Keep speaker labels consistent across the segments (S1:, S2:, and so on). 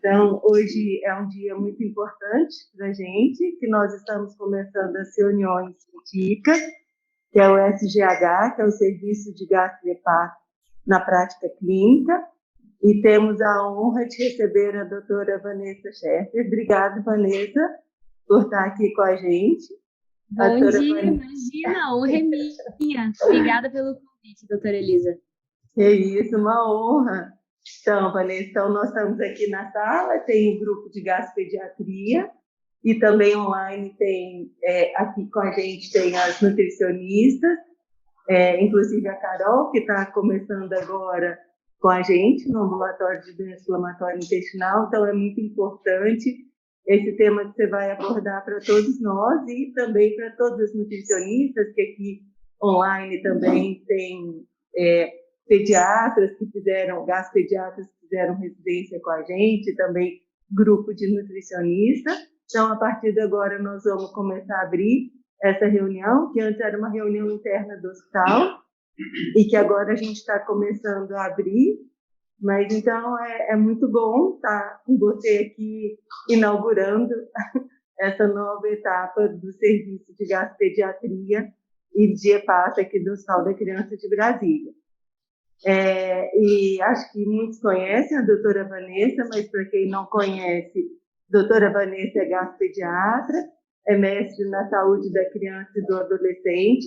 S1: Então, hoje é um dia muito importante para a gente, que nós estamos começando as reuniões científicas, que é o SGH, que é o Serviço de Gastro-Hepático na Prática Clínica, e temos a honra de receber a doutora Vanessa Scherfer. Obrigada, Vanessa, por estar aqui com a gente.
S2: Bom dia, imagina, a honra é minha. Obrigada pelo convite, doutora Elisa.
S1: É isso, uma honra. Então, Vanessa, nós estamos aqui na sala, tem o grupo de gastropediatria e também online tem, aqui com a gente tem as nutricionistas, inclusive a Carol, que está começando agora com a gente no ambulatório de doença inflamatória intestinal, então é muito importante esse tema que você vai abordar para todos nós e também para todos os nutricionistas, que aqui online também tem pediatras que fizeram, gastropediatras que fizeram residência com a gente, também grupo de nutricionistas. Então, a partir de agora, nós vamos começar a abrir essa reunião, que antes era uma reunião interna do hospital, e que agora a gente está começando a abrir. Mas, então, é muito bom estar com você aqui inaugurando essa nova etapa do Serviço de Gastropediatria e de Hepata aqui do Hospital da Criança de Brasília. E acho que muitos conhecem a doutora Vanessa, mas para quem não conhece, a doutora Vanessa é gastropediatra, é mestre na saúde da criança e do adolescente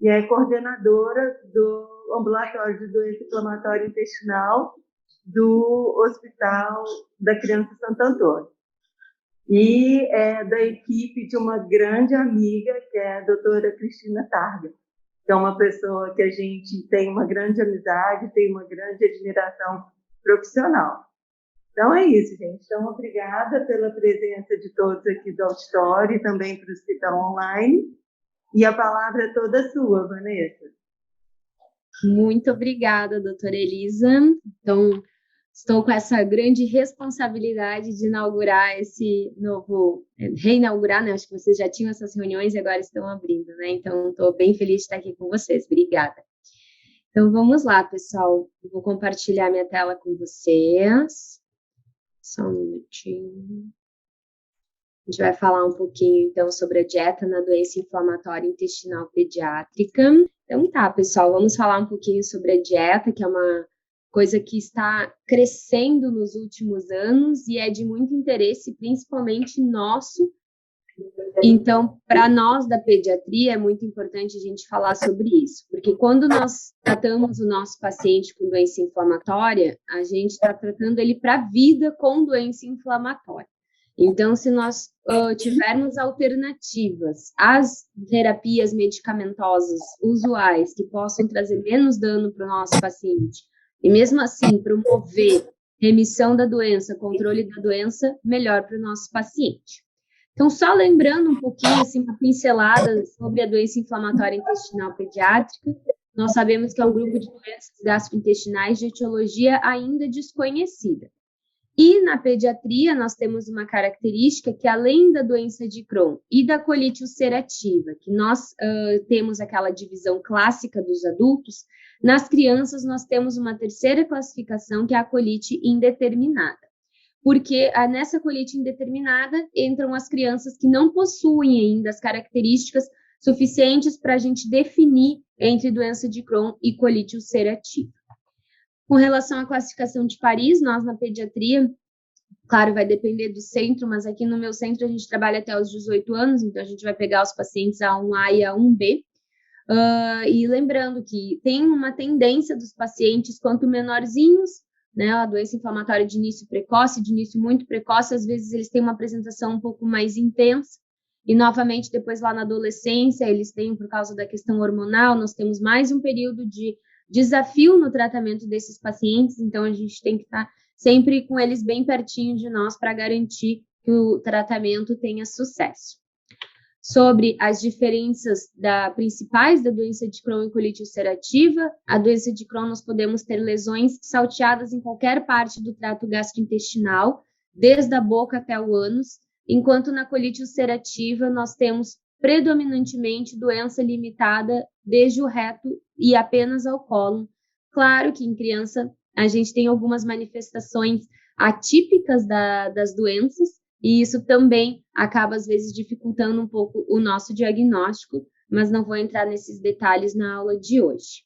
S1: e é coordenadora do ambulatório de doença inflamatória intestinal do Hospital da Criança Santo Antônio. E é da equipe de uma grande amiga, que é a doutora Cristina Targa, que é uma pessoa que a gente tem uma grande amizade, tem uma grande admiração profissional. Então é isso, gente. Então, obrigada pela presença de todos aqui do auditório e também para os que estão online. E a palavra é toda sua, Vanessa.
S2: Muito obrigada, doutora Elisa. Então, estou com essa grande responsabilidade de inaugurar esse novo, reinaugurar, né? Acho que vocês já tinham essas reuniões e agora estão abrindo, né? Então, estou bem feliz de estar aqui com vocês. Obrigada. Então, vamos lá, pessoal. Eu vou compartilhar minha tela com vocês. Só um minutinho. A gente vai falar um pouquinho, então, sobre a dieta na doença inflamatória intestinal pediátrica. Então, tá, pessoal, vamos falar um pouquinho sobre a dieta, que é uma coisa que está crescendo nos últimos anos e é de muito interesse, principalmente nosso. Então, para nós da pediatria, é muito importante a gente falar sobre isso, porque quando nós tratamos o nosso paciente com doença inflamatória, a gente está tratando ele para a vida com doença inflamatória. Então, se nós tivermos alternativas às terapias medicamentosas usuais que possam trazer menos dano para o nosso paciente, e mesmo assim promover remissão da doença, controle da doença, melhor para o nosso paciente. Então, só lembrando um pouquinho, assim, uma pincelada sobre a doença inflamatória intestinal pediátrica, nós sabemos que é um grupo de doenças gastrointestinais de etiologia ainda desconhecida. E na pediatria, nós temos uma característica que, além da doença de Crohn e da colite ulcerativa, que nós temos aquela divisão clássica dos adultos, nas crianças nós temos uma terceira classificação, que é a colite indeterminada. Porque nessa colite indeterminada entram as crianças que não possuem ainda as características suficientes para a gente definir entre doença de Crohn e colite ulcerativa. Com relação à classificação de Paris, nós na pediatria, claro, vai depender do centro, mas aqui no meu centro a gente trabalha até os 18 anos, então a gente vai pegar os pacientes A1A e A1B. E lembrando que tem uma tendência dos pacientes, quanto menorzinhos, né, a doença inflamatória de início precoce, de início muito precoce, às vezes eles têm uma apresentação um pouco mais intensa, e novamente depois lá na adolescência eles têm, por causa da questão hormonal, nós temos mais um período de desafio no tratamento desses pacientes, então a gente tem que estar sempre com eles bem pertinho de nós para garantir que o tratamento tenha sucesso. Sobre as diferenças principais da doença de Crohn e colite ulcerativa, a doença de Crohn nós podemos ter lesões salteadas em qualquer parte do trato gastrointestinal, desde a boca até o ânus, enquanto na colite ulcerativa nós temos predominantemente doença limitada desde o reto e apenas ao cólon. Claro que em criança a gente tem algumas manifestações atípicas das doenças, e isso também acaba, às vezes, dificultando um pouco o nosso diagnóstico, mas não vou entrar nesses detalhes na aula de hoje.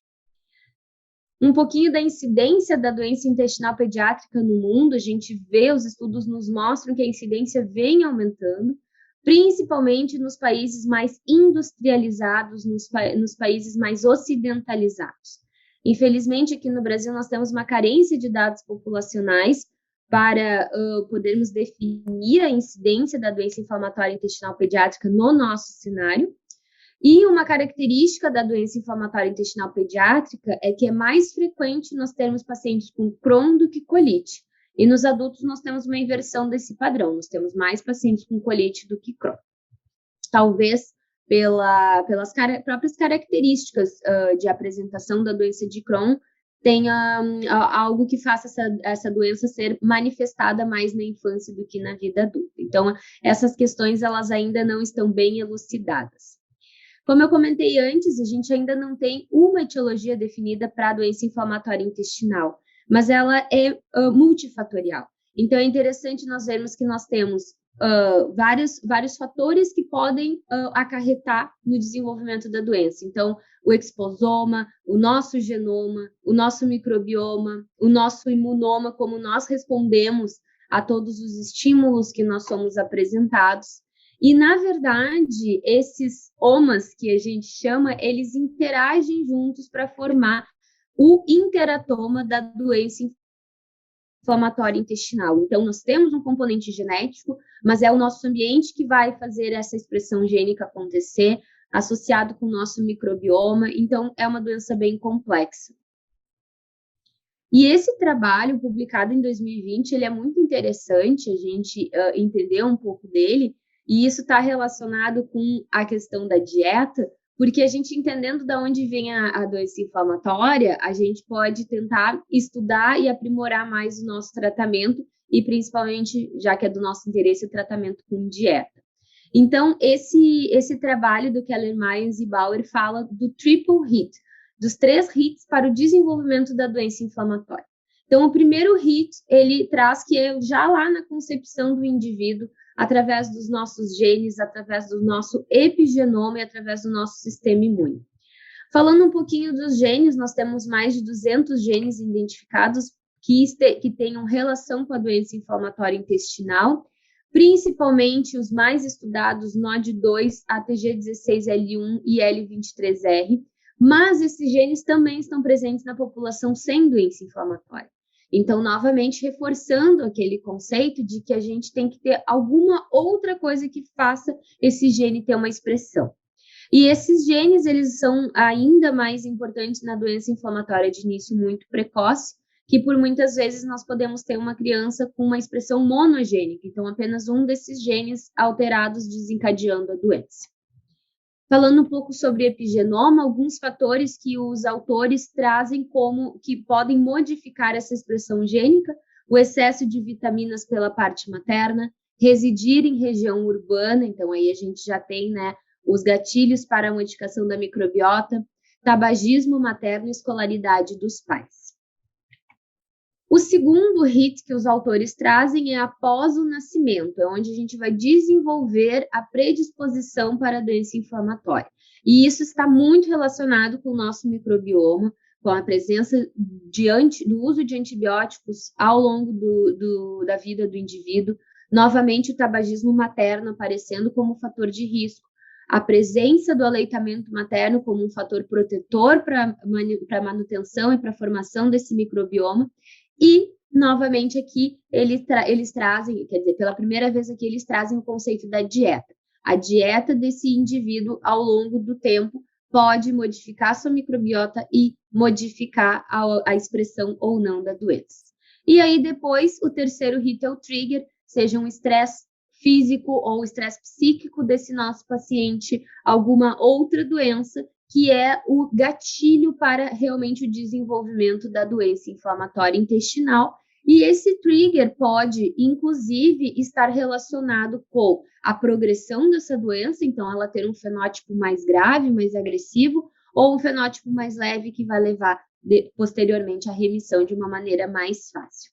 S2: Um pouquinho da incidência da doença intestinal pediátrica no mundo, a gente vê, os estudos nos mostram que a incidência vem aumentando, principalmente nos países mais industrializados, nos países mais ocidentalizados. Infelizmente, aqui no Brasil, nós temos uma carência de dados populacionais para podermos definir a incidência da doença inflamatória intestinal pediátrica no nosso cenário. E uma característica da doença inflamatória intestinal pediátrica é que é mais frequente nós termos pacientes com Crohn do que colite. E nos adultos nós temos uma inversão desse padrão, nós temos mais pacientes com colite do que Crohn. Talvez pelas próprias características de apresentação da doença de Crohn, tenha algo que faça essa doença ser manifestada mais na infância do que na vida adulta. Então, essas questões elas ainda não estão bem elucidadas. Como eu comentei antes, a gente ainda não tem uma etiologia definida para a doença inflamatória intestinal, mas ela é multifatorial. Então, é interessante nós vermos que nós temos vários fatores que podem acarretar no desenvolvimento da doença. Então, o exposoma, o nosso genoma, o nosso microbioma, o nosso imunoma, como nós respondemos a todos os estímulos que nós somos apresentados. E, na verdade, esses omas que a gente chama, eles interagem juntos para formar o interatoma da doença inflamatória intestinal. Então, nós temos um componente genético, mas é o nosso ambiente que vai fazer essa expressão gênica acontecer, associado com o nosso microbioma. Então, é uma doença bem complexa. E esse trabalho, publicado em 2020, ele é muito interessante a gente entender um pouco dele, e isso está relacionado com a questão da dieta, porque a gente entendendo de onde vem a doença inflamatória, a gente pode tentar estudar e aprimorar mais o nosso tratamento, e principalmente, já que é do nosso interesse, o tratamento com dieta. Então, esse trabalho do Keller Myers e Bauer fala do triple hit, dos 3 hits para o desenvolvimento da doença inflamatória. Então, o primeiro hit, ele traz que é já lá na concepção do indivíduo, através dos nossos genes, através do nosso epigenoma e através do nosso sistema imune. Falando um pouquinho dos genes, nós temos mais de 200 genes identificados que tenham relação com a doença inflamatória intestinal, principalmente os mais estudados NOD2, ATG16L1 e L23R, mas esses genes também estão presentes na população sem doença inflamatória. Então, novamente, reforçando aquele conceito de que a gente tem que ter alguma outra coisa que faça esse gene ter uma expressão. E esses genes, eles são ainda mais importantes na doença inflamatória de início muito precoce, que por muitas vezes nós podemos ter uma criança com uma expressão monogênica, então apenas um desses genes alterados desencadeando a doença. Falando um pouco sobre epigenoma, alguns fatores que os autores trazem como que podem modificar essa expressão gênica, o excesso de vitaminas pela parte materna, residir em região urbana, então aí a gente já tem, né, os gatilhos para a modificação da microbiota, tabagismo materno e escolaridade dos pais. O segundo hit que os autores trazem é após o nascimento, é onde a gente vai desenvolver a predisposição para a doença inflamatória. E isso está muito relacionado com o nosso microbioma, com a presença do uso de antibióticos ao longo da vida do indivíduo. Novamente, o tabagismo materno aparecendo como fator de risco. A presença do aleitamento materno como um fator protetor para a manutenção e para a formação desse microbioma. E, novamente, aqui eles trazem, quer dizer, pela primeira vez aqui, eles trazem o conceito da dieta. A dieta desse indivíduo, ao longo do tempo, pode modificar sua microbiota e modificar a expressão ou não da doença. E aí, depois, o terceiro hit é o trigger, seja um estresse físico ou estresse psíquico desse nosso paciente, alguma outra doença, que é o gatilho para realmente o desenvolvimento da doença inflamatória intestinal. E esse trigger pode, inclusive, estar relacionado com a progressão dessa doença, então ela ter um fenótipo mais grave, mais agressivo, ou um fenótipo mais leve que vai levar posteriormente à remissão de uma maneira mais fácil.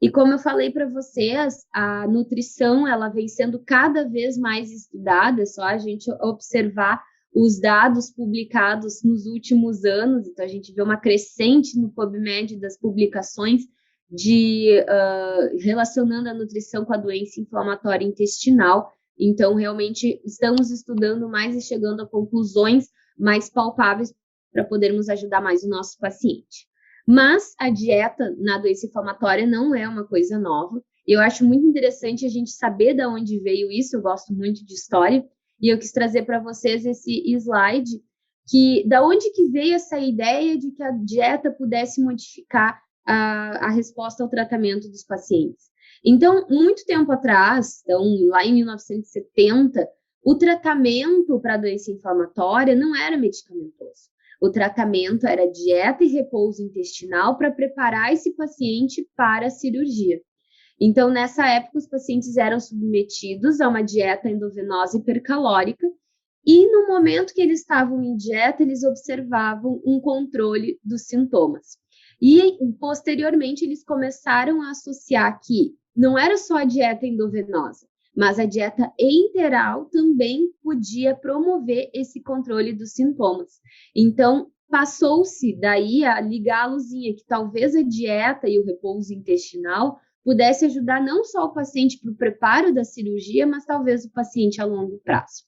S2: E como eu falei para vocês, a nutrição ela vem sendo cada vez mais estudada, é só a gente observar os dados publicados nos últimos anos, então a gente vê uma crescente no PubMed das publicações relacionando a nutrição com a doença inflamatória intestinal. Então, realmente, estamos estudando mais e chegando a conclusões mais palpáveis para podermos ajudar mais o nosso paciente. Mas a dieta na doença inflamatória não é uma coisa nova. Eu acho muito interessante a gente saber de onde veio isso. Eu gosto muito de história. E eu quis trazer para vocês esse slide que da onde que veio essa ideia de que a dieta pudesse modificar a resposta ao tratamento dos pacientes. Então, muito tempo atrás, então, lá em 1970, o tratamento para a doença inflamatória não era medicamentoso. O tratamento era dieta e repouso intestinal para preparar esse paciente para a cirurgia. Então, nessa época, os pacientes eram submetidos a uma dieta endovenosa hipercalórica e, no momento que eles estavam em dieta, eles observavam um controle dos sintomas. E, posteriormente, eles começaram a associar que não era só a dieta endovenosa, mas a dieta enteral também podia promover esse controle dos sintomas. Então, passou-se daí a ligar a luzinha que talvez a dieta e o repouso intestinal pudesse ajudar não só o paciente para o preparo da cirurgia, mas talvez o paciente a longo prazo.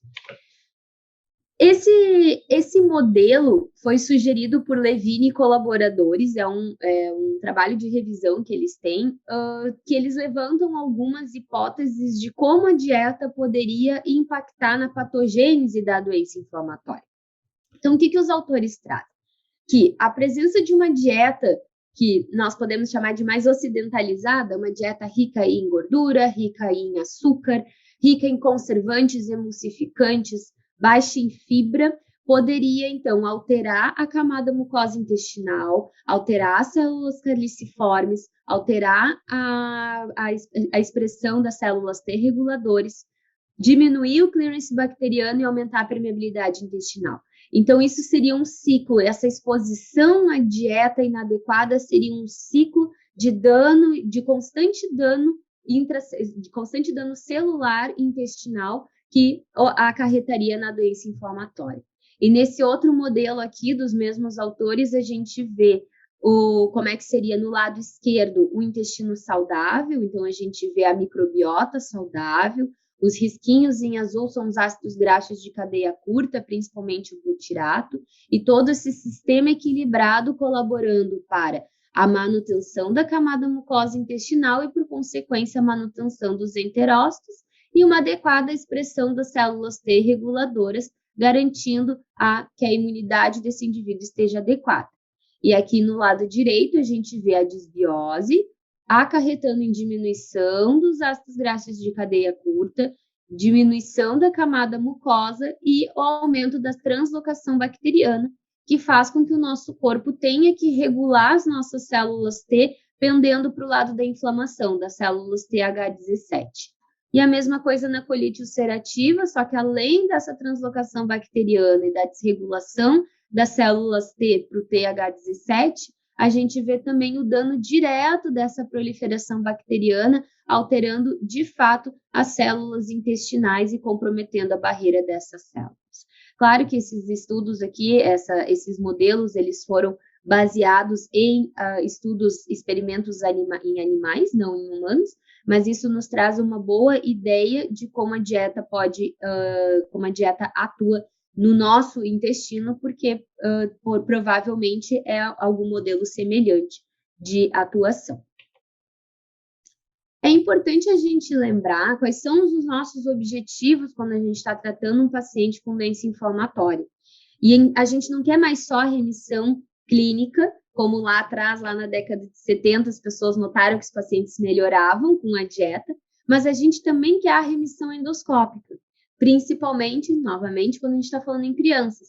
S2: Esse modelo foi sugerido por Levine e colaboradores, é um trabalho de revisão que eles têm, que eles levantam algumas hipóteses de como a dieta poderia impactar na patogênese da doença inflamatória. Então, o que os autores trazem? Que a presença de uma dieta que nós podemos chamar de mais ocidentalizada, uma dieta rica em gordura, rica em açúcar, rica em conservantes, emulsificantes, baixa em fibra, poderia, então, alterar a camada mucosa intestinal, alterar as células caliciformes, alterar a expressão das células T reguladores, diminuir o clearance bacteriano e aumentar a permeabilidade intestinal. Então, isso seria um ciclo, essa exposição à dieta inadequada seria um ciclo de dano, de constante dano celular intestinal, que acarretaria na doença inflamatória. E nesse outro modelo aqui, dos mesmos autores, a gente vê como é que seria no lado esquerdo o intestino saudável, então a gente vê a microbiota saudável, os risquinhos em azul são os ácidos graxos de cadeia curta, principalmente o butirato, e todo esse sistema equilibrado colaborando para a manutenção da camada mucosa intestinal e, por consequência, a manutenção dos enterócitos, e uma adequada expressão das células T reguladoras, garantindo que a imunidade desse indivíduo esteja adequada. E aqui no lado direito a gente vê a disbiose, acarretando em diminuição dos ácidos graxos de cadeia curta, diminuição da camada mucosa e o aumento da translocação bacteriana, que faz com que o nosso corpo tenha que regular as nossas células T pendendo para o lado da inflamação, das células TH17. E a mesma coisa na colite ulcerativa, só que além dessa translocação bacteriana e da desregulação das células T para o TH17, a gente vê também o dano direto dessa proliferação bacteriana, alterando, de fato, as células intestinais e comprometendo a barreira dessas células. Claro que esses estudos aqui, esses modelos, eles foram baseados em experimentos em animais, não em humanos, mas isso nos traz uma boa ideia de como a dieta atua no nosso intestino, porque provavelmente é algum modelo semelhante de atuação. É importante a gente lembrar quais são os nossos objetivos quando a gente está tratando um paciente com doença inflamatória. E a gente não quer mais só a remissão clínica, como lá atrás, lá na década de 70, as pessoas notaram que os pacientes melhoravam com a dieta, mas a gente também quer a remissão endoscópica, principalmente, novamente, quando a gente está falando em crianças,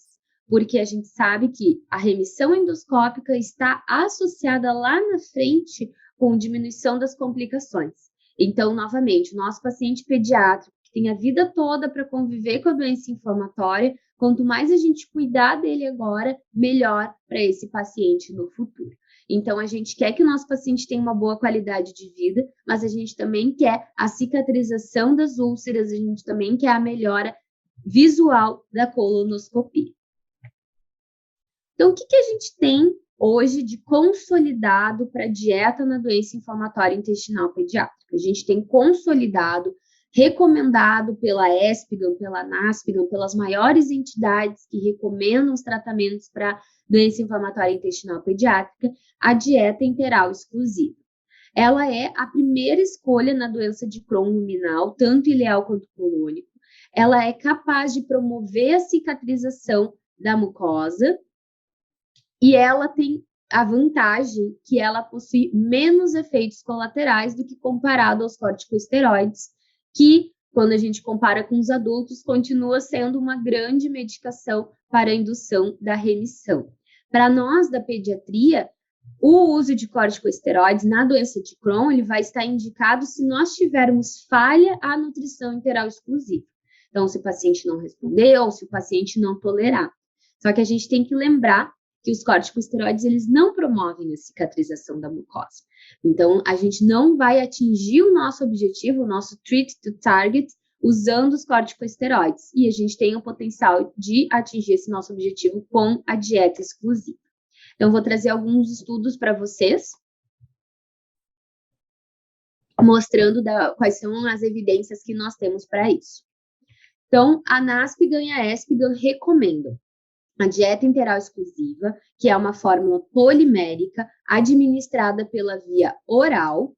S2: porque a gente sabe que a remissão endoscópica está associada lá na frente com diminuição das complicações. Então, novamente, o nosso paciente pediátrico, que tem a vida toda para conviver com a doença inflamatória, Quanto mais a gente cuidar dele agora, melhor para esse paciente no futuro. Então, a gente quer que o nosso paciente tenha uma boa qualidade de vida, mas a gente também quer a cicatrização das úlceras, a gente também quer a melhora visual da colonoscopia. Então, o que a gente tem hoje de consolidado para dieta na doença inflamatória intestinal pediátrica? A gente tem consolidado, recomendado pela ESPGHAN, pela NASPGHAN, pelas maiores entidades que recomendam os tratamentos para doença inflamatória intestinal pediátrica, a dieta enteral exclusiva. Ela é a primeira escolha na doença de Crohn ruminal, tanto ileal quanto colônico. Ela é capaz de promover a cicatrização da mucosa e ela tem a vantagem que ela possui menos efeitos colaterais do que comparado aos corticosteroides, que, quando a gente compara com os adultos, continua sendo uma grande medicação para a indução da remissão. Para nós da pediatria, o uso de corticosteroides na doença de Crohn ele vai estar indicado se nós tivermos falha à nutrição enteral exclusiva. Então, se o paciente não respondeu ou se o paciente não tolerar. Só que a gente tem que lembrar que os corticosteroides eles não promovem a cicatrização da mucosa. Então, a gente não vai atingir o nosso objetivo, o nosso treat to target, usando os corticosteroides. E a gente tem o potencial de atingir esse nosso objetivo com a dieta exclusiva. Então, vou trazer alguns estudos para vocês, mostrando quais são as evidências que nós temos para isso. Então, a NASPGHAN e a ESPGHAN recomendam a dieta enteral exclusiva, que é uma fórmula polimérica administrada pela via oral.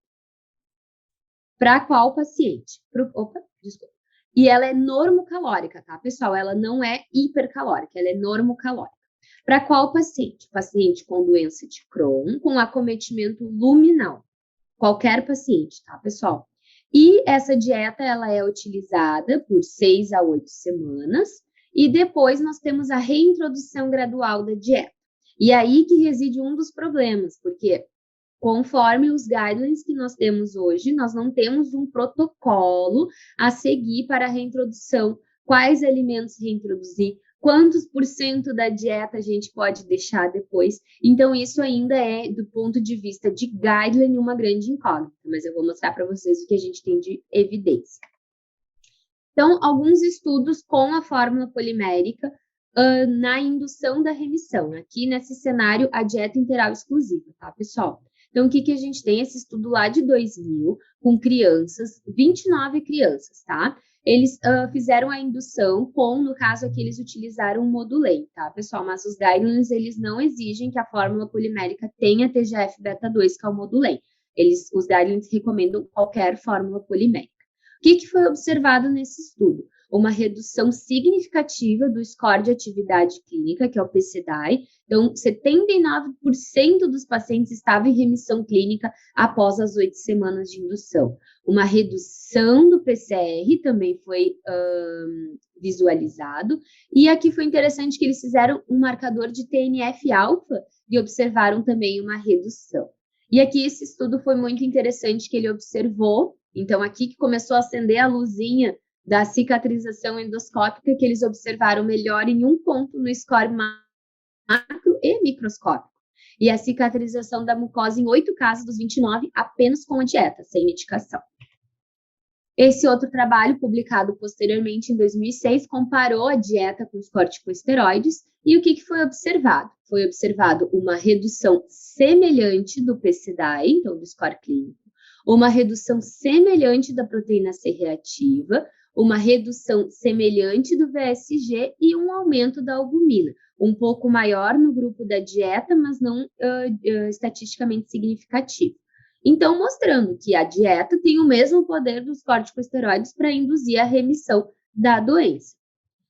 S2: Para qual paciente? E ela é normocalórica, tá, pessoal? Ela não é hipercalórica, ela é normocalórica. Para qual paciente? Paciente com doença de Crohn, com acometimento luminal. Qualquer paciente, tá, pessoal? E essa dieta, ela é utilizada por 6 a 8 semanas, e depois nós temos a reintrodução gradual da dieta. E aí que reside um dos problemas, porque conforme os guidelines que nós temos hoje, nós não temos um protocolo a seguir para a reintrodução, quais alimentos reintroduzir, quantos % da dieta a gente pode deixar depois. Então, isso ainda é, do ponto de vista de guideline, uma grande incógnita, mas eu vou mostrar para vocês o que a gente tem de evidência. Então, alguns estudos com a fórmula polimérica na indução da remissão. Aqui, nesse cenário, a dieta enteral exclusiva, tá, pessoal? Então, o que a gente tem? Esse estudo lá de 2000, com crianças, 29 crianças, tá? Eles fizeram a indução com, no caso aqui, eles utilizaram o Modulane, tá, pessoal? Mas os guidelines, eles não exigem que a fórmula polimérica tenha TGF-beta2, que é o Modulane. Os guidelines recomendam qualquer fórmula polimérica. O que foi observado nesse estudo? Uma redução significativa do score de atividade clínica, que é o PCDAI. Então, 79% dos pacientes estavam em remissão clínica após as 8 semanas de indução. Uma redução do PCR também foi visualizado. E aqui foi interessante que eles fizeram um marcador de TNF-alfa e observaram também uma redução. E aqui esse estudo foi muito interessante que ele observou. Então, aqui que começou a acender a luzinha da cicatrização endoscópica, que eles observaram melhor em um ponto no score macro e microscópico. E a cicatrização da mucosa em 8 casos dos 29, apenas com a dieta, sem medicação. Esse outro trabalho, publicado posteriormente em 2006, comparou a dieta com os corticosteroides e o que foi observado? Foi observado uma redução semelhante do PCDAI, então do score clínico, uma redução semelhante da proteína C reativa, uma redução semelhante do VSG e um aumento da albumina, um pouco maior no grupo da dieta, mas não estatisticamente significativo. Então, mostrando que a dieta tem o mesmo poder dos corticosteroides para induzir a remissão da doença.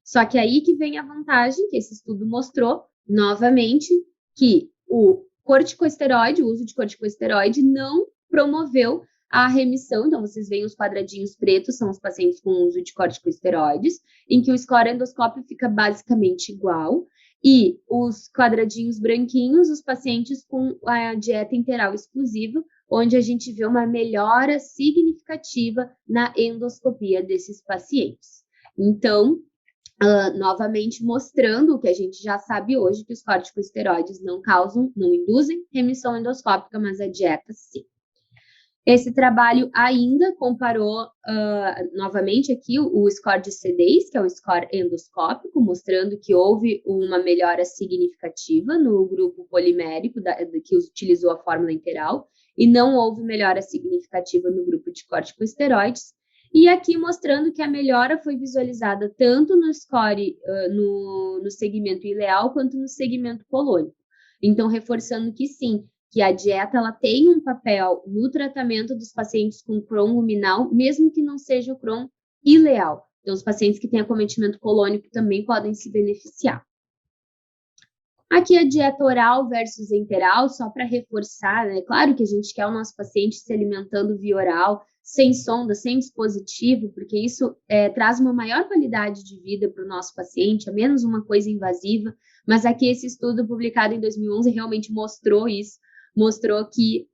S2: Só que aí que vem a vantagem, que esse estudo mostrou, novamente, que o corticosteroide, o uso de corticosteroide, não promoveu a remissão. Então, vocês veem os quadradinhos pretos, são os pacientes com uso de corticosteroides, em que o score endoscópio fica basicamente igual, e os quadradinhos branquinhos, os pacientes com a dieta enteral exclusiva, onde a gente vê uma melhora significativa na endoscopia desses pacientes. Então, novamente mostrando o que a gente já sabe hoje, que os corticosteroides não induzem remissão endoscópica, mas a dieta sim. Esse trabalho ainda comparou, novamente aqui, o score de C10, que é o score endoscópico, mostrando que houve uma melhora significativa no grupo polimérico, que utilizou a fórmula integral, e não houve melhora significativa no grupo de corticosteroides. E aqui mostrando que a melhora foi visualizada tanto no score, no segmento ileal, quanto no segmento colônico. Então, reforçando que sim, que a dieta ela tem um papel no tratamento dos pacientes com Crohn luminal, mesmo que não seja o Crohn ileal. Então, os pacientes que têm acometimento colônico também podem se beneficiar. Aqui a dieta oral versus enteral, só para reforçar, né? Claro que a gente quer o nosso paciente se alimentando via oral, sem sonda, sem dispositivo, porque isso traz uma maior qualidade de vida para o nosso paciente, é menos uma coisa invasiva, mas aqui esse estudo publicado em 2011 realmente mostrou isso, mostrou que,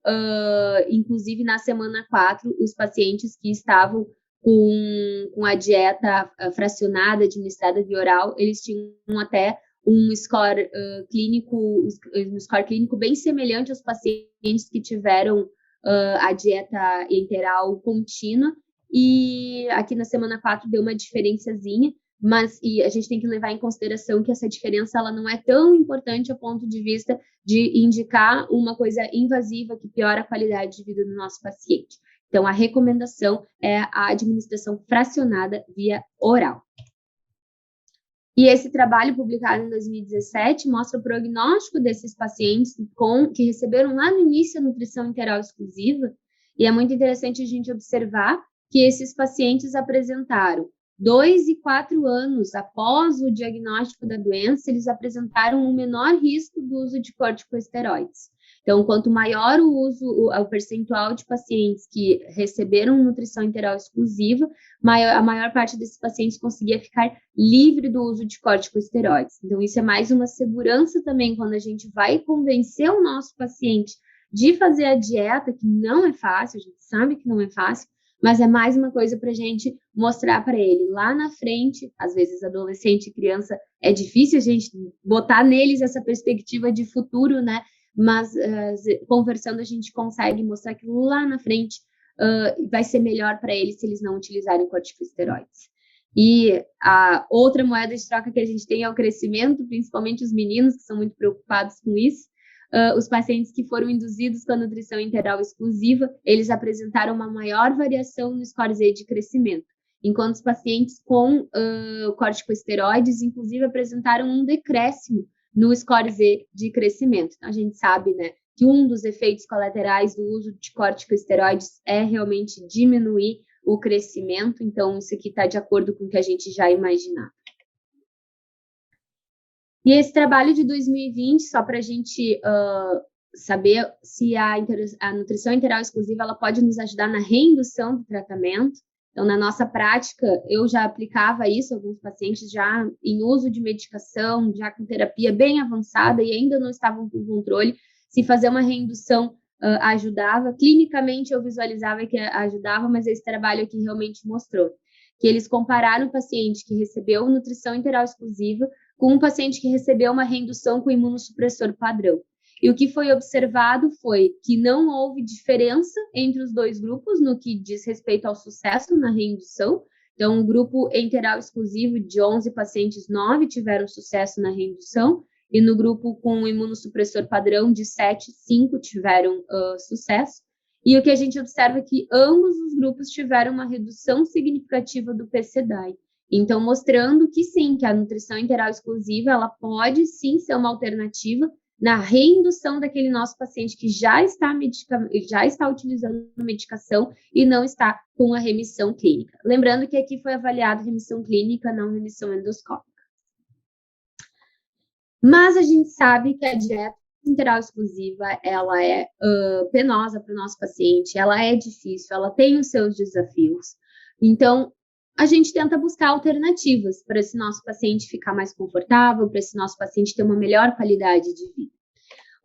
S2: inclusive na semana 4, os pacientes que estavam com a dieta fracionada, administrada via oral, eles tinham até um score clínico bem semelhante aos pacientes que tiveram a dieta enteral contínua, e aqui na semana 4 deu uma diferençazinha, mas a gente tem que levar em consideração que essa diferença ela não é tão importante a ponto de vista de indicar uma coisa invasiva que piora a qualidade de vida do nosso paciente. Então, a recomendação é a administração fracionada via oral. E esse trabalho, publicado em 2017, mostra o prognóstico desses pacientes que receberam lá no início a nutrição enteral exclusiva, e é muito interessante a gente observar que esses pacientes apresentaram 2 e 4 anos após o diagnóstico da doença, eles apresentaram um menor risco do uso de corticosteroides. Então, quanto maior o percentual de pacientes que receberam nutrição enteral exclusiva, a maior parte desses pacientes conseguia ficar livre do uso de corticosteroides. Então, isso é mais uma segurança também quando a gente vai convencer o nosso paciente de fazer a dieta, que não é fácil, a gente sabe que não é fácil, mas é mais uma coisa para a gente mostrar para ele lá na frente. Às vezes, adolescente e criança, é difícil a gente botar neles essa perspectiva de futuro, né? Mas conversando a gente consegue mostrar que lá na frente vai ser melhor para eles se eles não utilizarem corticosteroides. E a outra moeda de troca que a gente tem é o crescimento, principalmente os meninos, que são muito preocupados com isso. Os pacientes que foram induzidos com a nutrição enteral exclusiva, eles apresentaram uma maior variação no score Z de crescimento, enquanto os pacientes com corticosteroides, inclusive, apresentaram um decréscimo no score Z de crescimento. Então, a gente sabe, né, que um dos efeitos colaterais do uso de corticosteroides é realmente diminuir o crescimento, então isso aqui está de acordo com o que a gente já imaginava. E esse trabalho de 2020, só para a gente saber se a nutrição enteral exclusiva ela pode nos ajudar na reindução do tratamento. Então, na nossa prática, eu já aplicava isso a alguns pacientes já em uso de medicação, já com terapia bem avançada e ainda não estavam com controle. Se fazer uma reindução ajudava. Clinicamente, eu visualizava que ajudava, mas esse trabalho aqui realmente mostrou que eles compararam o paciente que recebeu nutrição enteral exclusiva com um paciente que recebeu uma reindução com imunossupressor padrão. E o que foi observado foi que não houve diferença entre os dois grupos no que diz respeito ao sucesso na reindução. Então, o grupo enteral exclusivo de 11 pacientes, 9 tiveram sucesso na reindução, e no grupo com imunossupressor padrão de 7, 5 tiveram sucesso. E o que a gente observa é que ambos os grupos tiveram uma redução significativa do PCDAI. Então, mostrando que sim, que a nutrição enteral exclusiva, ela pode sim ser uma alternativa na reindução daquele nosso paciente que já está utilizando medicação e não está com a remissão clínica. Lembrando que aqui foi avaliado remissão clínica, não remissão endoscópica. Mas a gente sabe que a dieta enteral exclusiva, ela é penosa para o nosso paciente, ela é difícil, ela tem os seus desafios. Então, a gente tenta buscar alternativas para esse nosso paciente ficar mais confortável, para esse nosso paciente ter uma melhor qualidade de vida.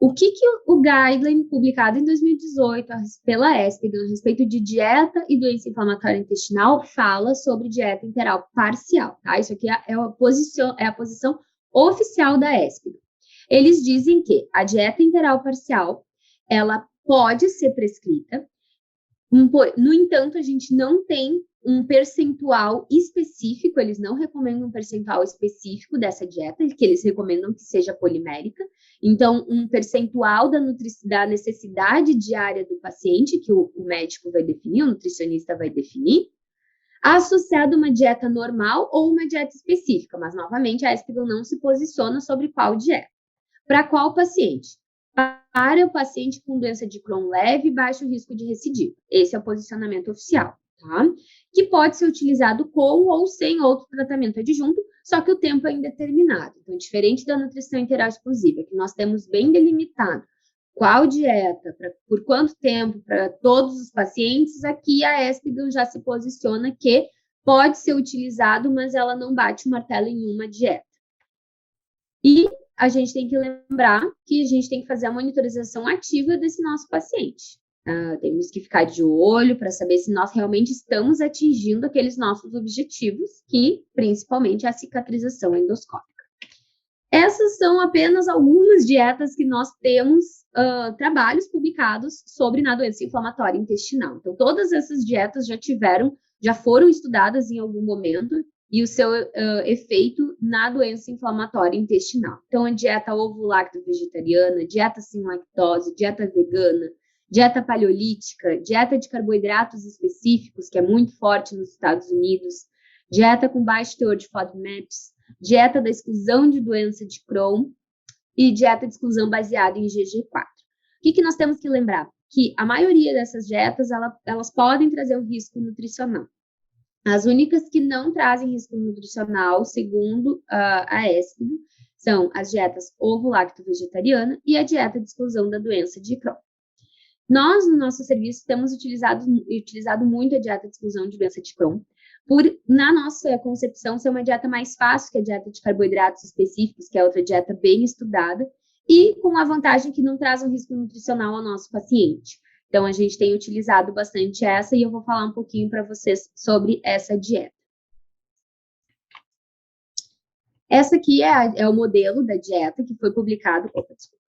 S2: O que o guideline publicado em 2018 pela ESPGHAN a respeito de dieta e doença inflamatória intestinal fala sobre dieta interal parcial, tá? Isso aqui é a posição oficial da ESPGHAN. Eles dizem que a dieta interal parcial, ela pode ser prescrita, no entanto, a gente não tem um percentual específico, eles não recomendam um percentual específico dessa dieta, que eles recomendam que seja polimérica. Então, um percentual da necessidade diária do paciente, que o médico vai definir, o nutricionista vai definir, associado a uma dieta normal ou uma dieta específica. Mas, novamente, a ESPGHAN não se posiciona sobre qual dieta. Para qual paciente? Para o paciente com doença de Crohn leve e baixo risco de recidiva. Esse é o posicionamento oficial, tá? Que pode ser utilizado com ou sem outro tratamento adjunto, só que o tempo é indeterminado. Então, diferente da nutrição interal exclusiva, que nós temos bem delimitado qual dieta, por quanto tempo, para todos os pacientes, aqui a ESPGHAN já se posiciona que pode ser utilizado, mas ela não bate o martelo em uma dieta. E a gente tem que lembrar que a gente tem que fazer a monitorização ativa desse nosso paciente. Temos que ficar de olho para saber se nós realmente estamos atingindo aqueles nossos objetivos, que principalmente é a cicatrização endoscópica. Essas são apenas algumas dietas que nós temos trabalhos publicados sobre na doença inflamatória intestinal. Então, todas essas dietas já foram estudadas em algum momento e o seu efeito na doença inflamatória intestinal. Então, a dieta ovo-lacto-vegetariana, dieta sem lactose, dieta vegana, dieta paleolítica, dieta de carboidratos específicos, que é muito forte nos Estados Unidos, dieta com baixo teor de FODMAPs, dieta da exclusão de doença de Crohn e dieta de exclusão baseada em GG4. O que nós temos que lembrar? Que a maioria dessas dietas, elas podem trazer um risco nutricional. As únicas que não trazem risco nutricional, segundo a ESPGHAN, são as dietas ovo-lacto-vegetariana e a dieta de exclusão da doença de Crohn. Nós, no nosso serviço, temos utilizado muito a dieta de exclusão de doença de Crohn, na nossa concepção, ser uma dieta mais fácil que a dieta de carboidratos específicos, que é outra dieta bem estudada, e com a vantagem que não traz um risco nutricional ao nosso paciente. Então, a gente tem utilizado bastante essa e eu vou falar um pouquinho para vocês sobre essa dieta. Essa aqui é o modelo da dieta que foi publicado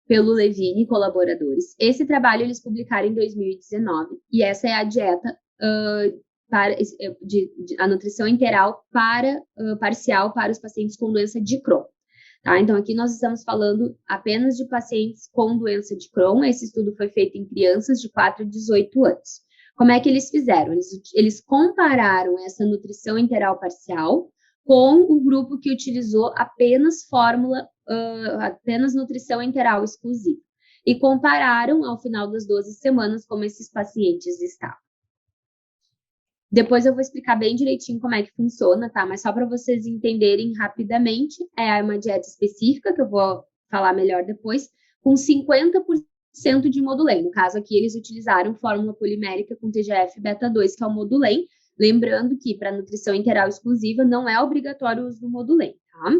S2: pelo Levine e colaboradores. Esse trabalho eles publicaram em 2019 e essa é a dieta a nutrição interal parcial para os pacientes com doença de Crohn. Tá? Então, aqui nós estamos falando apenas de pacientes com doença de Crohn. Esse estudo foi feito em crianças de 4 a 18 anos. Como é que eles fizeram? Eles compararam essa nutrição interal parcial com o grupo que utilizou apenas apenas nutrição interal exclusiva. E compararam, ao final das 12 semanas, como esses pacientes estavam. Depois eu vou explicar bem direitinho como é que funciona, tá? Mas só para vocês entenderem rapidamente, é uma dieta específica, que eu vou falar melhor depois, com 50% de Modulem. No caso aqui, eles utilizaram fórmula polimérica com TGF-beta2, que é o Modulem. Lembrando que para nutrição interal exclusiva não é obrigatório o uso do Modulem, tá?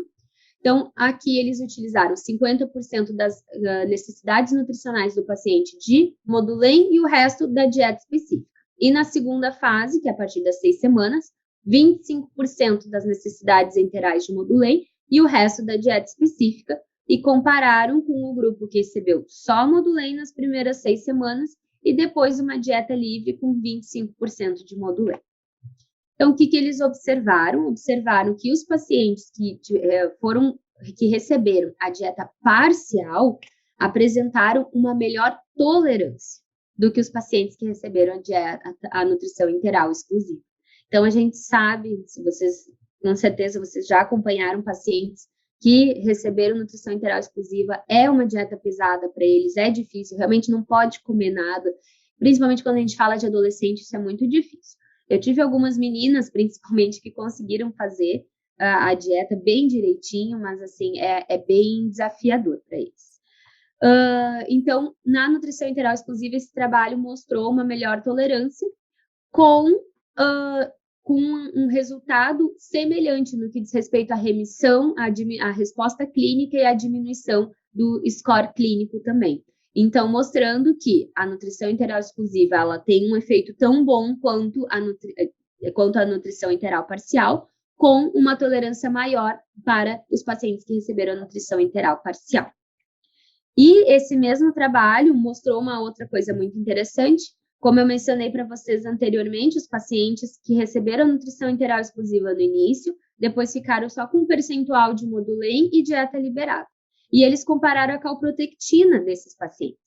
S2: Então, aqui eles utilizaram 50% das necessidades nutricionais do paciente de Modulem e o resto da dieta específica. E na segunda fase, que é a partir das 6 semanas, 25% das necessidades enterais de Modulem e o resto da dieta específica, e compararam com o grupo que recebeu só Modulem nas primeiras 6 semanas e depois uma dieta livre com 25% de Modulem. Então, o que eles observaram? Observaram que os pacientes que receberam a dieta parcial apresentaram uma melhor tolerância do que os pacientes que receberam a nutrição interal exclusiva. Então, a gente sabe, com certeza vocês já acompanharam pacientes que receberam nutrição interal exclusiva, é uma dieta pesada para eles, é difícil, realmente não pode comer nada, principalmente quando a gente fala de adolescente, isso é muito difícil. Eu tive algumas meninas, principalmente, que conseguiram fazer a dieta bem direitinho, mas assim, é bem desafiador para eles. Então, na nutrição interal exclusiva, esse trabalho mostrou uma melhor tolerância com um resultado semelhante no que diz respeito à remissão, à resposta clínica e à diminuição do score clínico também. Então, mostrando que a nutrição enteral exclusiva ela tem um efeito tão bom quanto a nutrição enteral parcial, com uma tolerância maior para os pacientes que receberam a nutrição enteral parcial. E esse mesmo trabalho mostrou uma outra coisa muito interessante. Como eu mencionei para vocês anteriormente, os pacientes que receberam a nutrição enteral exclusiva no início, depois ficaram só com um percentual de Modulem e dieta liberada. E eles compararam a calprotectina desses pacientes.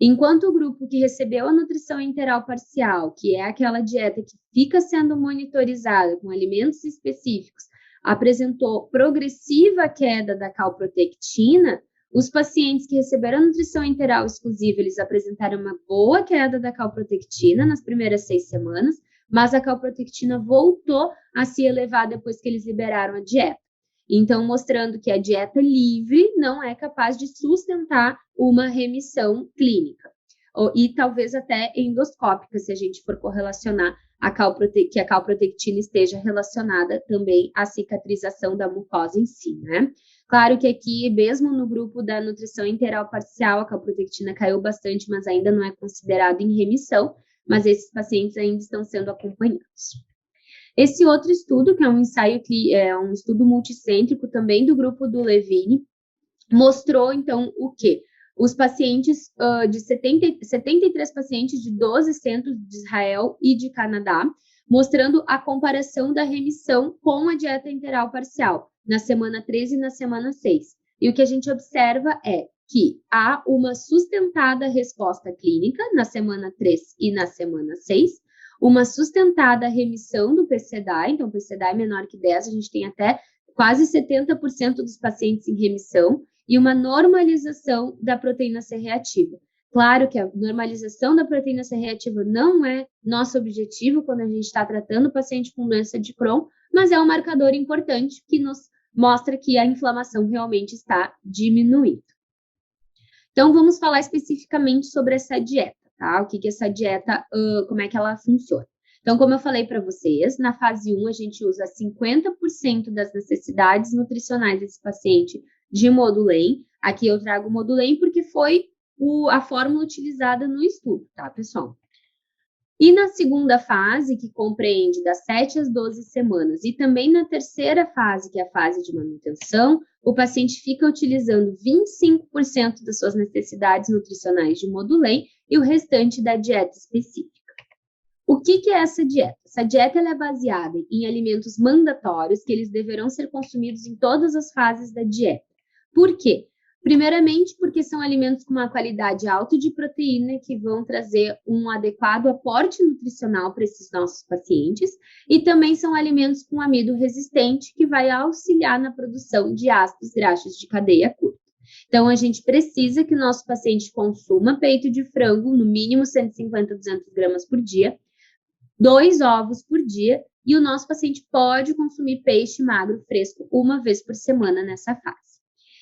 S2: Enquanto o grupo que recebeu a nutrição enteral parcial, que é aquela dieta que fica sendo monitorizada com alimentos específicos, apresentou progressiva queda da calprotectina, os pacientes que receberam a nutrição enteral exclusiva, eles apresentaram uma boa queda da calprotectina nas primeiras 6 semanas, mas a calprotectina voltou a se elevar depois que eles liberaram a dieta. Então, mostrando que a dieta livre não é capaz de sustentar uma remissão clínica. E talvez até endoscópica, se a gente for correlacionar que a calprotectina esteja relacionada também à cicatrização da mucosa em si, né? Claro que aqui, mesmo no grupo da nutrição enteral parcial, a calprotectina caiu bastante, mas ainda não é considerado em remissão, mas esses pacientes ainda estão sendo acompanhados. Esse outro estudo, que é um ensaio, um estudo multicêntrico também do grupo do Levine, mostrou, então, o quê? Os pacientes, 73 pacientes de 12 centros de Israel e de Canadá, mostrando a comparação da remissão com a dieta enteral parcial, na semana 13 e na semana 6. E o que a gente observa é que há uma sustentada resposta clínica na semana 3 e na semana 6, uma sustentada remissão do PCDA, então o PCDA é menor que 10, a gente tem até quase 70% dos pacientes em remissão, e uma normalização da proteína C reativa. Claro que a normalização da proteína C reativa não é nosso objetivo quando a gente está tratando o paciente com doença de Crohn, mas é um marcador importante que nos mostra que a inflamação realmente está diminuindo. Então, vamos falar especificamente sobre essa dieta, tá? O que essa dieta, como é que ela funciona. Então, como eu falei para vocês, na fase 1 a gente usa 50% das necessidades nutricionais desse paciente de Modulem. Aqui eu trago Modulem porque foi a fórmula utilizada no estudo, tá, pessoal? E na segunda fase, que compreende das 7 às 12 semanas, e também na terceira fase, que é a fase de manutenção, o paciente fica utilizando 25% das suas necessidades nutricionais de Modulem e o restante da dieta específica. O que é essa dieta? Essa dieta ela é baseada em alimentos mandatórios que eles deverão ser consumidos em todas as fases da dieta. Por quê? Primeiramente, porque são alimentos com uma qualidade alta de proteína que vão trazer um adequado aporte nutricional para esses nossos pacientes e também são alimentos com amido resistente que vai auxiliar na produção de ácidos graxos de cadeia curta. Então, a gente precisa que o nosso paciente consuma peito de frango, no mínimo 150 a 200 gramas por dia, 2 ovos por dia, e o nosso paciente pode consumir peixe magro fresco uma vez por semana nessa fase.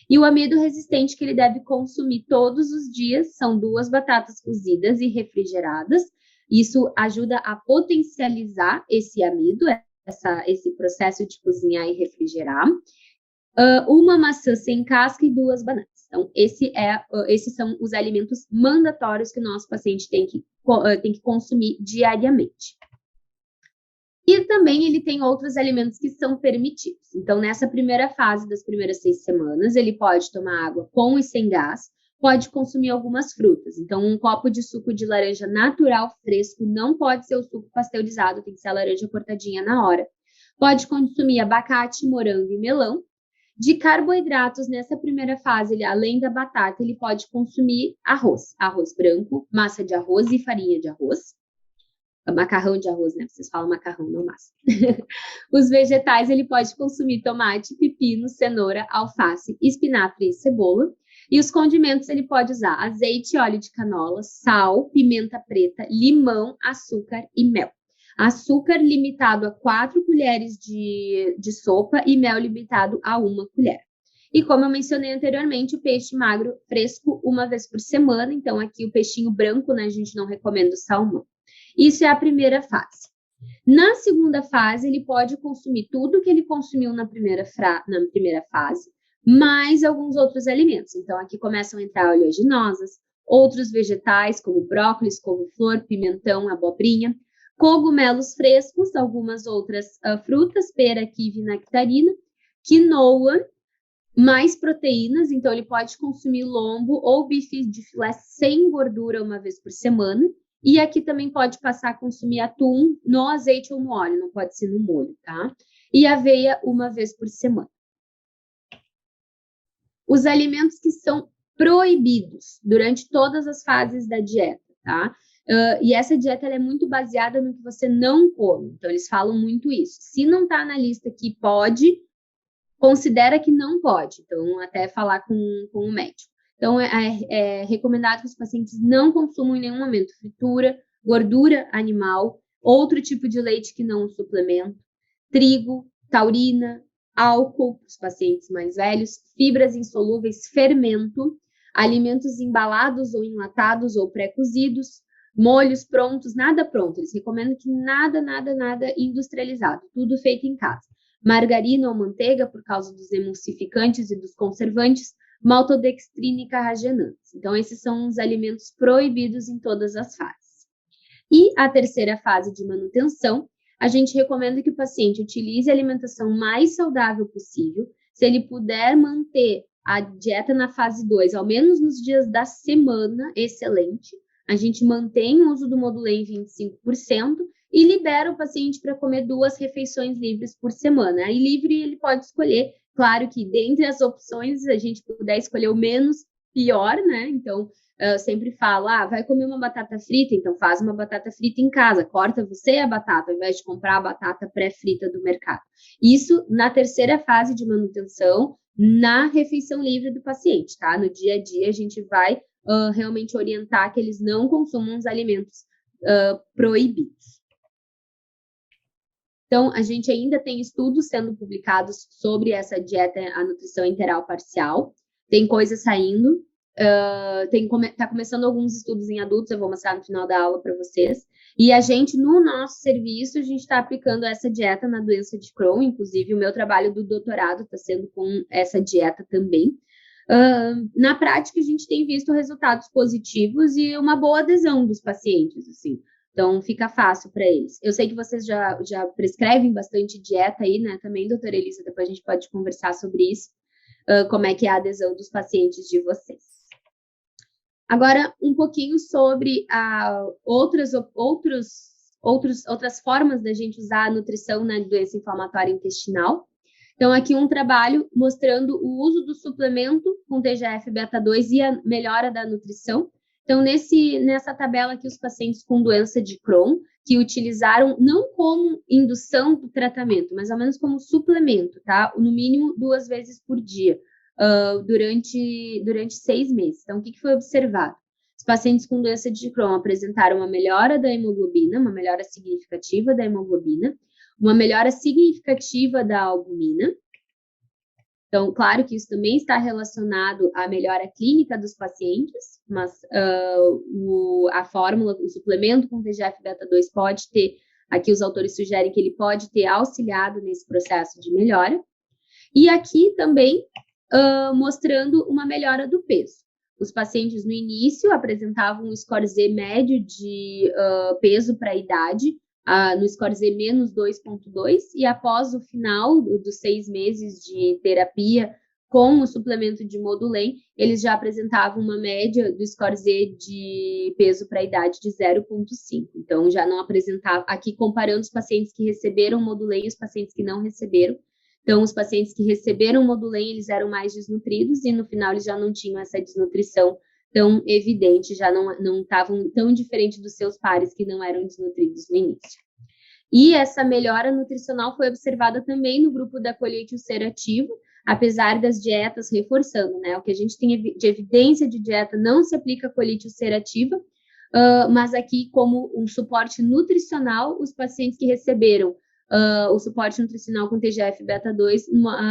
S2: E o amido resistente que ele deve consumir todos os dias são 2 batatas cozidas e refrigeradas. Isso ajuda a potencializar esse amido, esse processo de cozinhar e refrigerar. Uma maçã sem casca e 2 bananas. Então, esses são os alimentos mandatórios que o nosso paciente tem que consumir diariamente. E também ele tem outros alimentos que são permitidos. Então, nessa primeira fase das primeiras 6 semanas, ele pode tomar água com e sem gás, pode consumir algumas frutas. Então, um copo de suco de laranja natural fresco não pode ser o suco pasteurizado, tem que ser a laranja cortadinha na hora. Pode consumir abacate, morango e melão. De carboidratos, nessa primeira fase, além da batata, ele pode consumir arroz branco, massa de arroz e farinha de arroz. Macarrão de arroz, né? Vocês falam macarrão, não massa. Os vegetais, ele pode consumir tomate, pepino, cenoura, alface, espinafre e cebola. E os condimentos, ele pode usar azeite, óleo de canola, sal, pimenta preta, limão, açúcar e mel. Açúcar limitado a 4 colheres de sopa e mel limitado a 1 colher. E como eu mencionei anteriormente, o peixe magro fresco uma vez por semana. Então, aqui o peixinho branco, né? A gente não recomenda o salmão. Isso é a primeira fase. Na segunda fase, ele pode consumir tudo que ele consumiu na primeira fase, mais alguns outros alimentos. Então, aqui começam a entrar oleaginosas, outros vegetais, como brócolis, couve-flor, pimentão, abobrinha, cogumelos frescos, algumas outras frutas, pera, kiwi, nectarina, quinoa, mais proteínas, então ele pode consumir lombo ou bife de filé sem gordura uma vez por semana, e aqui também pode passar a consumir atum no azeite ou no óleo, não pode ser no molho, tá? E aveia uma vez por semana. Os alimentos que são proibidos durante todas as fases da dieta, tá? E essa dieta ela é muito baseada no que você não come, então eles falam muito isso. Se não está na lista que pode, considera que não pode, então até falar com o médico. Então, é recomendado que os pacientes não consumam em nenhum momento fritura, gordura animal, outro tipo de leite que não um suplemento, trigo, taurina, álcool para os pacientes mais velhos, fibras insolúveis, fermento, alimentos embalados ou enlatados ou pré-cozidos, molhos prontos, nada pronto. Eles recomendam que nada industrializado, tudo feito em casa. Margarina ou manteiga por causa dos emulsificantes e dos conservantes, maltodextrina e carragenantes. Então, esses são os alimentos proibidos em todas as fases. E a terceira fase de manutenção, a gente recomenda que o paciente utilize a alimentação mais saudável possível. Se ele puder manter a dieta na fase 2, ao menos nos dias da semana, excelente. A gente mantém o uso do Modulem em 25%, e libera o paciente para comer 2 refeições livres por semana. Aí livre ele pode escolher, claro que dentre as opções, a gente puder escolher o menos pior, né? Então, eu sempre falo, vai comer uma batata frita, então faz uma batata frita em casa, corta você a batata, ao invés de comprar a batata pré-frita do mercado. Isso na terceira fase de manutenção, na refeição livre do paciente, tá? No dia a dia, a gente vai realmente orientar que eles não consumam os alimentos proibidos. Então, a gente ainda tem estudos sendo publicados sobre essa dieta, a nutrição enteral parcial. Tem coisa saindo. Tá começando alguns estudos em adultos, eu vou mostrar no final da aula para vocês. E a gente, no nosso serviço, a gente está aplicando essa dieta na doença de Crohn. Inclusive, o meu trabalho do doutorado está sendo com essa dieta também. Na prática, a gente tem visto resultados positivos e uma boa adesão dos pacientes, assim. Então, fica fácil para eles. Eu sei que vocês já prescrevem bastante dieta aí, né? Também, doutora Elisa, depois a gente pode conversar sobre isso, como é que é a adesão dos pacientes de vocês. Agora, um pouquinho sobre outras formas da gente usar a nutrição na doença inflamatória intestinal. Então, aqui um trabalho mostrando o uso do suplemento com TGF-beta2 e a melhora da nutrição. Então, nessa tabela aqui, os pacientes com doença de Crohn, que utilizaram não como indução do tratamento, mas ao menos como suplemento, tá? No mínimo 2 vezes por dia, durante 6 meses. Então, o que foi observado? Os pacientes com doença de Crohn apresentaram uma melhora da hemoglobina, uma melhora significativa da hemoglobina, uma melhora significativa da albumina. Então, claro que isso também está relacionado à melhora clínica dos pacientes, mas a fórmula, o suplemento com TGF-beta2 pode ter, aqui os autores sugerem que ele pode ter auxiliado nesse processo de melhora. E aqui também mostrando uma melhora do peso. Os pacientes no início apresentavam um score Z médio de peso para a idade, no score Z menos 2,2, e após o final dos 6 meses de terapia com o suplemento de Modulem, eles já apresentavam uma média do score Z de peso para a idade de 0,5. Então, já não apresentava, aqui comparando os pacientes que receberam Modulem e os pacientes que não receberam. Então, os pacientes que receberam Modulem, eles eram mais desnutridos e no final eles já não tinham essa desnutrição tão evidente, já não estavam tão diferente dos seus pares que não eram desnutridos no início. E essa melhora nutricional foi observada também no grupo da colite ulcerativa, apesar das dietas reforçando, né? O que a gente tem de evidência de dieta não se aplica à colite ulcerativa, mas aqui como um suporte nutricional, os pacientes que receberam o suporte nutricional com TGF-beta2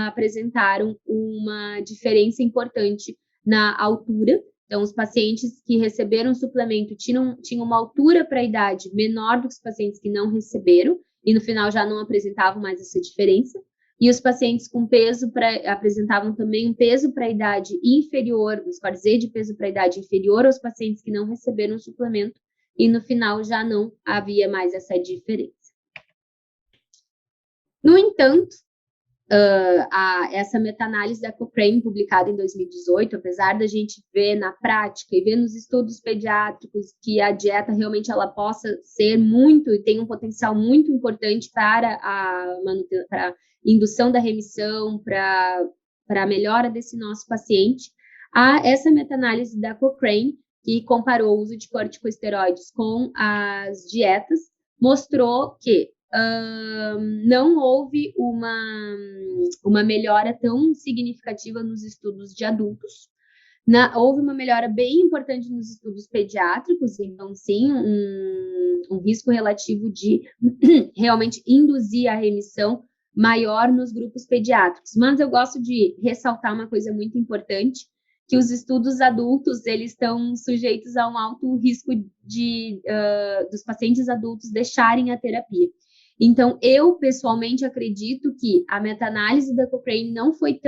S2: apresentaram uma diferença importante na altura. Então, os pacientes que receberam o suplemento tinham uma altura para a idade menor do que os pacientes que não receberam, e no final já não apresentavam mais essa diferença. e os pacientes com peso apresentavam também um peso para a idade inferior, o score Z de peso para a idade inferior aos pacientes que não receberam suplemento, e no final já não havia mais essa diferença. No entanto, essa meta-análise da Cochrane, publicada em 2018, apesar da gente ver na prática e ver nos estudos pediátricos que a dieta realmente ela possa ser muito e tem um potencial muito importante para para a indução da remissão, para a melhora desse nosso paciente, essa meta-análise da Cochrane, que comparou o uso de corticosteroides com as dietas, mostrou que não houve uma melhora tão significativa nos estudos de adultos. Houve uma melhora bem importante nos estudos pediátricos, então sim, um risco relativo de realmente induzir a remissão maior nos grupos pediátricos. Mas eu gosto de ressaltar uma coisa muito importante, que os estudos adultos, eles estão sujeitos a um alto risco dos pacientes adultos deixarem a terapia. Então, eu, pessoalmente, acredito que a meta-análise da Cochrane não foi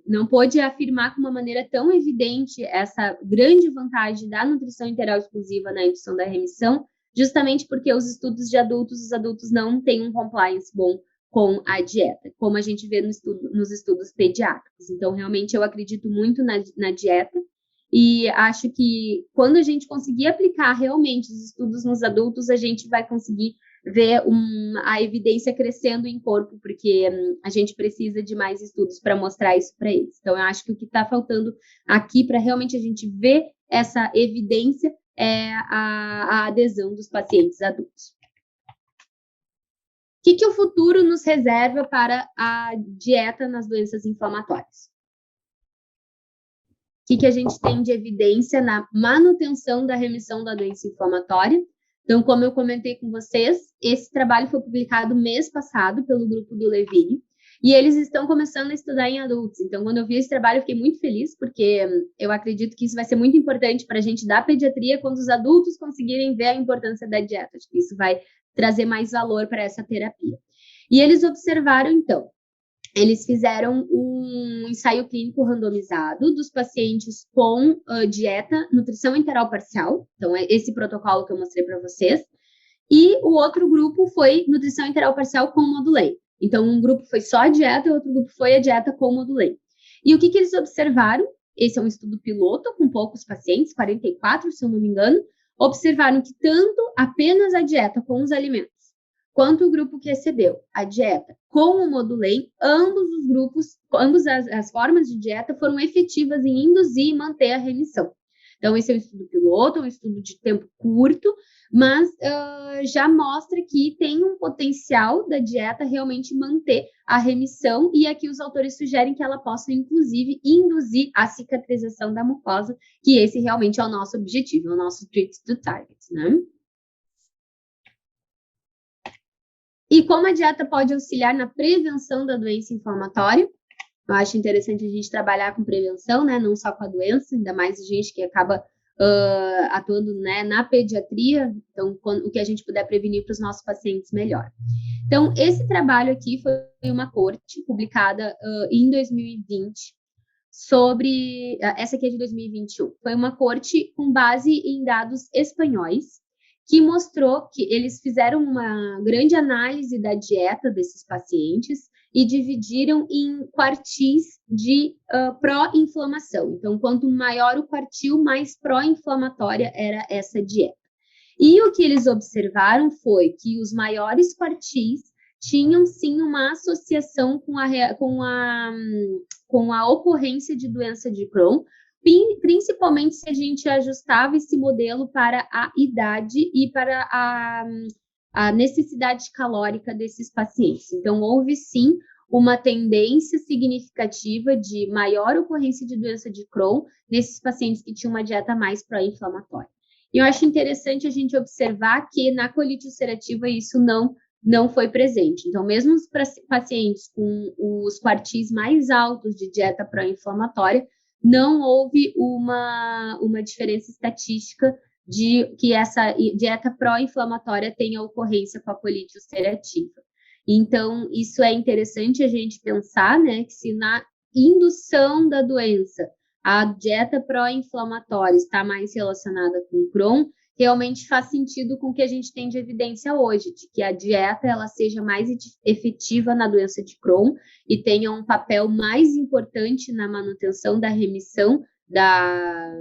S2: não pôde afirmar com uma maneira tão evidente essa grande vantagem da nutrição enteral exclusiva na indução da remissão, justamente porque os adultos não têm um compliance bom com a dieta, como a gente vê nos estudos pediátricos. Então, realmente, eu acredito muito na dieta, e acho que quando a gente conseguir aplicar realmente os estudos nos adultos, a gente vai conseguir ver a evidência crescendo em corpo, porque a gente precisa de mais estudos para mostrar isso para eles. Então, eu acho que o que está faltando aqui para realmente a gente ver essa evidência é a adesão dos pacientes adultos. O que o futuro nos reserva para a dieta nas doenças inflamatórias? O que a gente tem de evidência na manutenção da remissão da doença inflamatória? Então, como eu comentei com vocês, esse trabalho foi publicado mês passado pelo grupo do Levine, e eles estão começando a estudar em adultos. Então, quando eu vi esse trabalho, eu fiquei muito feliz, porque eu acredito que isso vai ser muito importante para a gente da pediatria, quando os adultos conseguirem ver a importância da dieta. Acho que isso vai trazer mais valor para essa terapia. E eles observaram, então, eles fizeram um ensaio clínico randomizado dos pacientes com dieta, nutrição enteral parcial, então é esse protocolo que eu mostrei para vocês, e o outro grupo foi nutrição enteral parcial com Modulei. Então, um grupo foi só a dieta e o outro grupo foi a dieta com Modulei. E o que eles observaram? Esse é um estudo piloto com poucos pacientes, 44, se eu não me engano, observaram que tanto apenas a dieta com os alimentos, quanto o grupo que recebeu a dieta com o Modulei, ambas as formas de dieta foram efetivas em induzir e manter a remissão. Então, esse é um estudo piloto, um estudo de tempo curto, mas já mostra que tem um potencial da dieta realmente manter a remissão, e aqui os autores sugerem que ela possa, inclusive, induzir a cicatrização da mucosa, que esse realmente é o nosso objetivo, é o nosso treat to target, né? E como a dieta pode auxiliar na prevenção da doença inflamatória? Eu acho interessante a gente trabalhar com prevenção, né? Não só com a doença, ainda mais a gente que acaba atuando, né, na pediatria. Então, o que a gente puder prevenir para os nossos pacientes, melhor. Então, esse trabalho aqui foi uma corte publicada em 2020 sobre... Essa aqui é de 2021. Foi uma corte com base em dados espanhóis, que mostrou que eles fizeram uma grande análise da dieta desses pacientes e dividiram em quartis de pró-inflamação. Então, quanto maior o quartil, mais pró-inflamatória era essa dieta. E o que eles observaram foi que os maiores quartis tinham, sim, uma associação com a ocorrência de doença de Crohn, principalmente se a gente ajustava esse modelo para a idade e para a necessidade calórica desses pacientes. Então, houve sim uma tendência significativa de maior ocorrência de doença de Crohn nesses pacientes que tinham uma dieta mais pró-inflamatória. E eu acho interessante a gente observar que na colite ulcerativa isso não foi presente. Então, mesmo os pacientes com os quartis mais altos de dieta pró-inflamatória, não houve uma diferença estatística de que essa dieta pró-inflamatória tenha ocorrência com a colite ulcerativa. Então, isso é interessante a gente pensar, né, que se na indução da doença a dieta pró-inflamatória está mais relacionada com o Crohn, realmente faz sentido com o que a gente tem de evidência hoje, de que a dieta ela seja mais efetiva na doença de Crohn e tenha um papel mais importante na manutenção da remissão da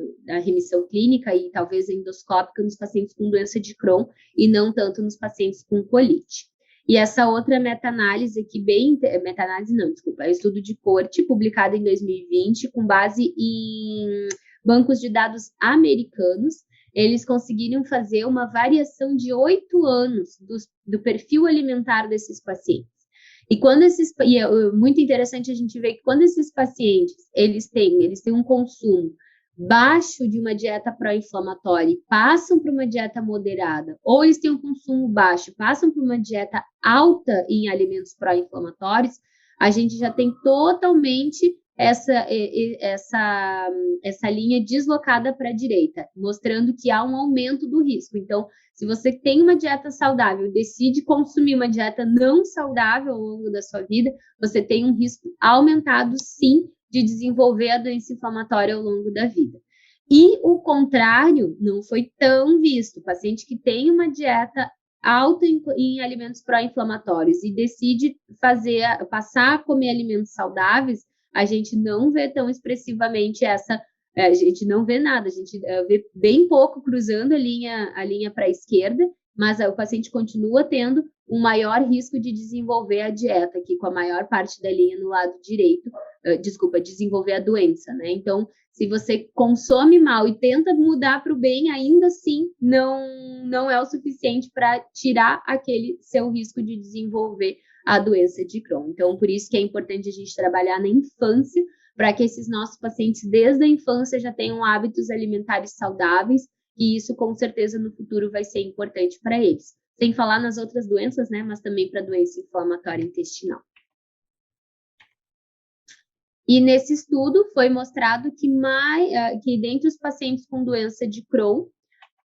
S2: remissão clínica e talvez endoscópica nos pacientes com doença de Crohn e não tanto nos pacientes com colite. E essa outra meta-análise aqui, meta-análise não, desculpa, é um estudo de corte publicado em 2020 com base em bancos de dados americanos. Eles conseguiram fazer uma variação de 8 anos do perfil alimentar desses pacientes. E é muito interessante a gente ver que quando esses pacientes eles têm um consumo baixo de uma dieta pró-inflamatória e passam para uma dieta moderada, ou eles têm um consumo baixo, passam para uma dieta alta em alimentos pró-inflamatórios, a gente já tem totalmente essa linha deslocada para a direita, mostrando que há um aumento do risco. Então, se você tem uma dieta saudável e decide consumir uma dieta não saudável ao longo da sua vida, você tem um risco aumentado, sim, de desenvolver a doença inflamatória ao longo da vida. E o contrário não foi tão visto. O paciente que tem uma dieta alta em alimentos pró-inflamatórios e decide passar a comer alimentos saudáveis, a gente não vê tão expressivamente a gente não vê nada, a gente vê bem pouco cruzando a linha para a esquerda, mas o paciente continua tendo um maior risco de desenvolver a dieta, aqui com a maior parte da linha no lado direito, desenvolver a doença, né? Então, se você consome mal e tenta mudar para o bem, ainda assim não é o suficiente para tirar aquele seu risco de desenvolver a doença de Crohn. Então, por isso que é importante a gente trabalhar na infância, para que esses nossos pacientes, desde a infância, já tenham hábitos alimentares saudáveis, e isso, com certeza, no futuro vai ser importante para eles. Sem falar nas outras doenças, né, mas também para a doença inflamatória intestinal. E nesse estudo foi mostrado que dentre os pacientes com doença de Crohn,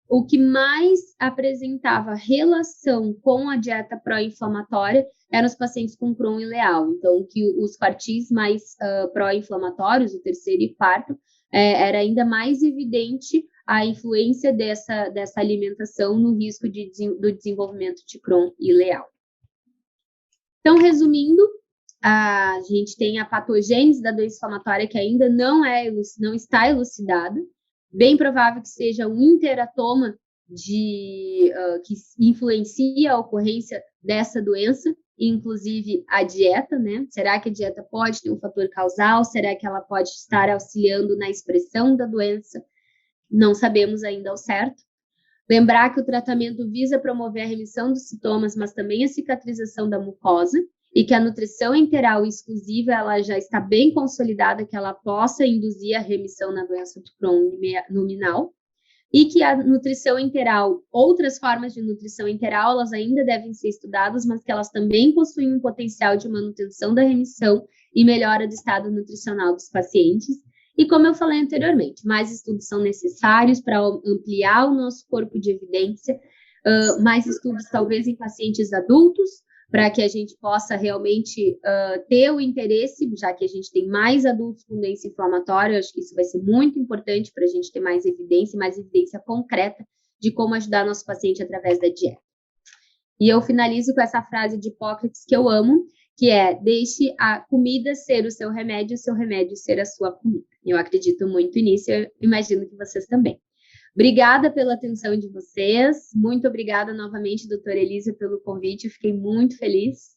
S2: o que mais apresentava relação com a dieta pró-inflamatória eram os pacientes com Crohn ileal. Então, que os quartis mais pró-inflamatórios, o terceiro e quarto, era ainda mais evidente a influência dessa alimentação no risco do desenvolvimento de Crohn ileal. Então, resumindo, a gente tem a patogênese da doença inflamatória que ainda não está elucidada. Bem provável que seja um interatoma que influencia a ocorrência dessa doença, inclusive a dieta, né? Será que a dieta pode ter um fator causal? Será que ela pode estar auxiliando na expressão da doença? Não sabemos ainda ao certo. Lembrar que o tratamento visa promover a remissão dos sintomas, mas também a cicatrização da mucosa, e que a nutrição enteral exclusiva ela já está bem consolidada, que ela possa induzir a remissão na doença de Crohn luminal, e que a nutrição enteral, outras formas de nutrição enteral, elas ainda devem ser estudadas, mas que elas também possuem um potencial de manutenção da remissão e melhora do estado nutricional dos pacientes. E como eu falei anteriormente, mais estudos são necessários para ampliar o nosso corpo de evidência, mais estudos talvez em pacientes adultos, para que a gente possa realmente ter o interesse, já que a gente tem mais adultos com doença inflamatória, eu acho que isso vai ser muito importante para a gente ter mais evidência concreta de como ajudar nosso paciente através da dieta. E eu finalizo com essa frase de Hipócrates que eu amo, que é: deixe a comida ser o seu remédio ser a sua comida. Eu acredito muito nisso, eu imagino que vocês também. Obrigada pela atenção de vocês. Muito obrigada novamente, doutora Elisa, pelo convite. Eu fiquei muito feliz.